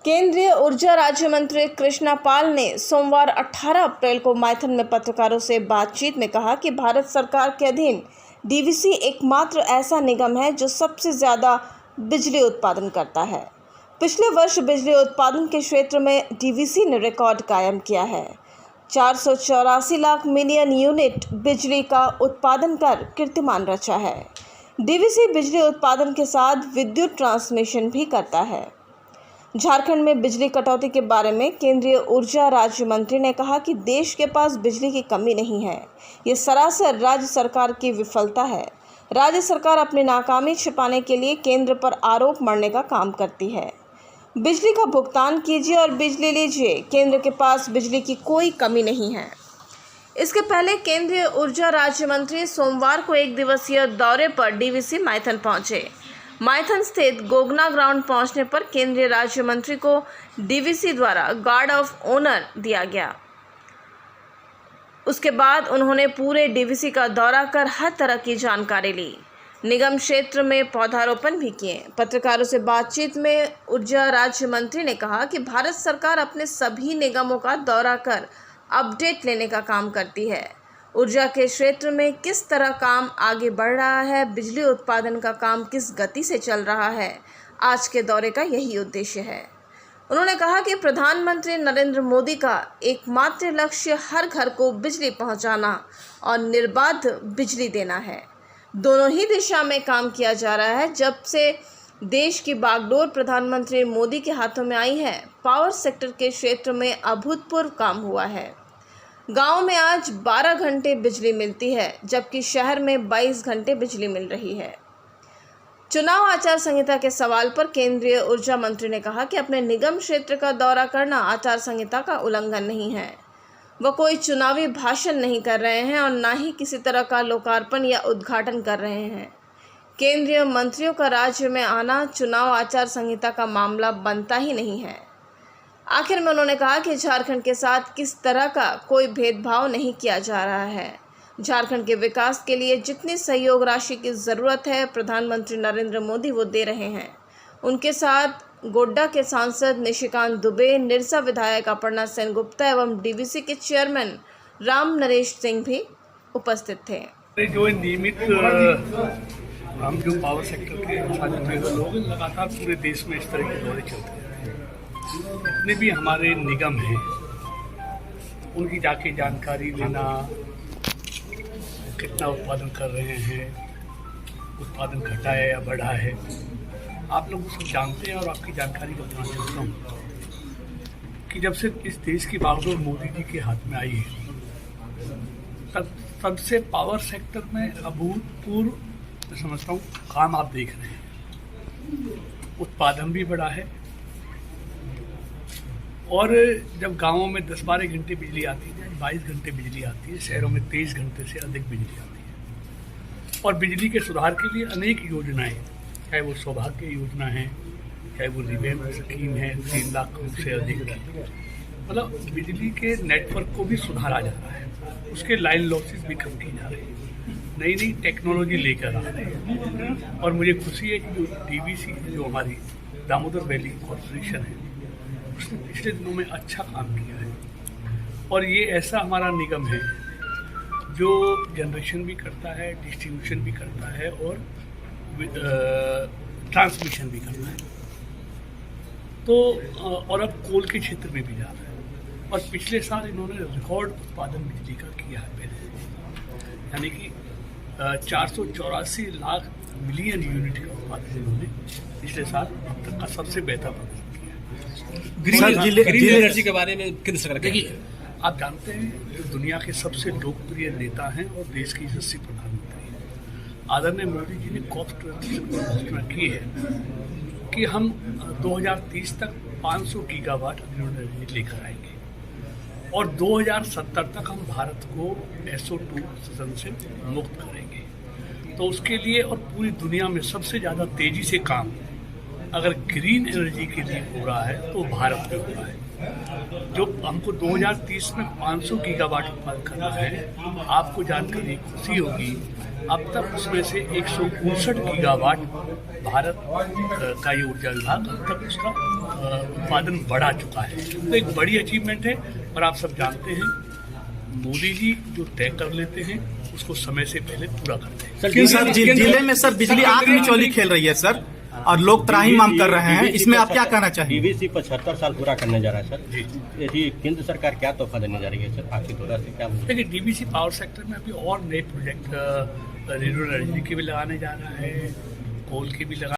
केंद्रीय ऊर्जा राज्य मंत्री कृष्णा पाल ने सोमवार 18 अप्रैल को माइथन में पत्रकारों से बातचीत में कहा कि भारत सरकार के अधीन डीवीसी एकमात्र ऐसा निगम है जो सबसे ज़्यादा बिजली उत्पादन करता है। पिछले वर्ष बिजली उत्पादन के क्षेत्र में डीवीसी ने रिकॉर्ड कायम किया है। 484 लाख मिलियन यूनिट बिजली का उत्पादन कर कीर्तिमान रचा है। डीवीसी बिजली उत्पादन के साथ विद्युत ट्रांसमिशन भी करता है। झारखंड में बिजली कटौती के बारे में केंद्रीय ऊर्जा राज्य मंत्री ने कहा कि देश के पास बिजली की कमी नहीं है, ये सरासर राज्य सरकार की विफलता है। राज्य सरकार अपनी नाकामी छिपाने के लिए केंद्र पर आरोप मढ़ने का काम करती है। बिजली का भुगतान कीजिए और बिजली लीजिए, केंद्र के पास बिजली की कोई कमी नहीं है। इसके पहले केंद्रीय ऊर्जा राज्य मंत्री सोमवार को एक दिवसीय दौरे पर डीवीसी माइथन पहुंचे। माइथन स्थित गोगना ग्राउंड पहुंचने पर केंद्रीय राज्य मंत्री को डीवीसी द्वारा गार्ड ऑफ ऑनर दिया गया। उसके बाद उन्होंने पूरे डीवीसी का दौरा कर हर तरह की जानकारी ली। निगम क्षेत्र में पौधारोपण भी किए। पत्रकारों से बातचीत में ऊर्जा राज्य मंत्री ने कहा कि भारत सरकार अपने सभी निगमों का दौरा कर अपडेट लेने का काम करती है। ऊर्जा के क्षेत्र में किस तरह काम आगे बढ़ रहा है, बिजली उत्पादन का काम किस गति से चल रहा है, आज के दौरे का यही उद्देश्य है। उन्होंने कहा कि प्रधानमंत्री नरेंद्र मोदी का एकमात्र लक्ष्य हर घर को बिजली पहुंचाना और निर्बाध बिजली देना है। दोनों ही दिशा में काम किया जा रहा है। जब से देश की बागडोर प्रधानमंत्री मोदी के हाथों में आई है, पावर सेक्टर के क्षेत्र में अभूतपूर्व काम हुआ है। गांव में आज 12 घंटे बिजली मिलती है, जबकि शहर में 22 घंटे बिजली मिल रही है। चुनाव आचार संहिता के सवाल पर केंद्रीय ऊर्जा मंत्री ने कहा कि अपने निगम क्षेत्र का दौरा करना आचार संहिता का उल्लंघन नहीं है। वह कोई चुनावी भाषण नहीं कर रहे हैं और न ही किसी तरह का लोकार्पण या उद्घाटन कर रहे हैं। केंद्रीय मंत्रियों का राज्य में आना चुनाव आचार संहिता का मामला बनता ही नहीं है। आखिर में उन्होंने कहा कि झारखंड के साथ किस तरह का कोई भेदभाव नहीं किया जा रहा है। झारखंड के विकास के लिए जितनी सहयोग राशि की ज़रूरत है, प्रधानमंत्री नरेंद्र मोदी वो दे रहे हैं। उनके साथ गोड्डा के सांसद निशिकांत दुबे, निरसा विधायक अपर्णा सेनगुप्ता एवं डीवीसी के चेयरमैन राम नरेश सिंह भी उपस्थित थे। जो नियमित हम जो पावर सेक्टर के लोग लगातार पूरे देश में इस तरह के दौरे चलते हैं। जितने भी हमारे निगम हैं उनकी जाके जानकारी लेना, कितना उत्पादन कर रहे हैं, उत्पादन घटा है या बढ़ा है, आप लोग सब जानते हैं। और आपकी जानकारी बताना चाहता हूँ कि जब से इस देश की बागडोर मोदी जी के हाथ में आई है, तब से पावर सेक्टर में अभूतपूर्व मैं समझता हूँ काम आप देख रहे हैं। उत्पादन भी बढ़ा है और जब गांवों में 10-12 घंटे बिजली आती है, 22 घंटे बिजली आती है, शहरों में 23 घंटे से अधिक बिजली आती है। और बिजली के सुधार के लिए अनेक योजनाएं, चाहे वो सौभाग्य योजना है, चाहे वो रिवेम स्कीम है, 3 लाख करोड़ से अधिक, मतलब बिजली के नेटवर्क को भी सुधारा जा रहा है। उसके लाइन लॉसेस भी कम की जा रही है, नई नई टेक्नोलॉजी लेकर आ रहे हैं। और मुझे खुशी है कि जो डीवीसी जो हमारी दामोदर वैली कॉर्पोरेशन है, उसने पिछले दिनों में अच्छा काम किया है। और ये ऐसा हमारा निगम है जो जनरेशन भी करता है, डिस्ट्रीब्यूशन भी करता है और ट्रांसमिशन भी करता है। तो और अब कोल के क्षेत्र में भी जा रहा है। और पिछले साल इन्होंने रिकॉर्ड उत्पादन बिजली का किया है पहले, यानी कि 484 लाख मिलियन यूनिट का उत्पादन इन्होंने पिछले साल अब तक का सबसे बेहतर प्रदर्शन किया है। ग्रीन एनर्जी के बारे में किस तरह? देखिए, आप जानते हैं जो दुनिया के सबसे लोकप्रिय नेता हैं और देश के यशस्वी प्रधानमंत्री हैं, आदरणीय मोदी जी ने COP26 पर घोषणा की है कि हम 2030 तक 500 गीगावाट ग्रीन एनर्जी लेकर आएंगे और 2070 तक हम भारत को SO2 उत्सर्जन से मुक्त करेंगे। तो उसके लिए और पूरी दुनिया में सबसे ज़्यादा तेज़ी से काम अगर ग्रीन एनर्जी के लिए हो रहा है तो भारत में हो रहा है। जो हमको 2030 में 500 गीगावाट उत्पादन करना है, आपको जानकर खुशी होगी अब तक उसमें से 159 गीगावाट भारत का ये ऊर्जा विभाग अब तक उसका उत्पादन बढ़ा चुका है। तो एक बड़ी अचीवमेंट है। और आप सब जानते हैं मोदी जी जो तय कर लेते हैं उसको समय से पहले पूरा करते हैं। सर जिले में सर बिजली आग में चोली खेल रही है सर, और लोग त्राहिमाम कर रहे हैं, इसमें आप क्या कहना चाहिए? डीवीसी 75 साल पूरा करने जा रहा है सर। जी यदि केंद्र सरकार क्या तोहफा देने जा रही है सर आपकी तरह से क्या? देखिए डीवीसी पावर सेक्टर में अभी और नए प्रोजेक्ट रिन्यूएबल एनर्जी के भी लगाने जा रहा है, कोल के भी लगा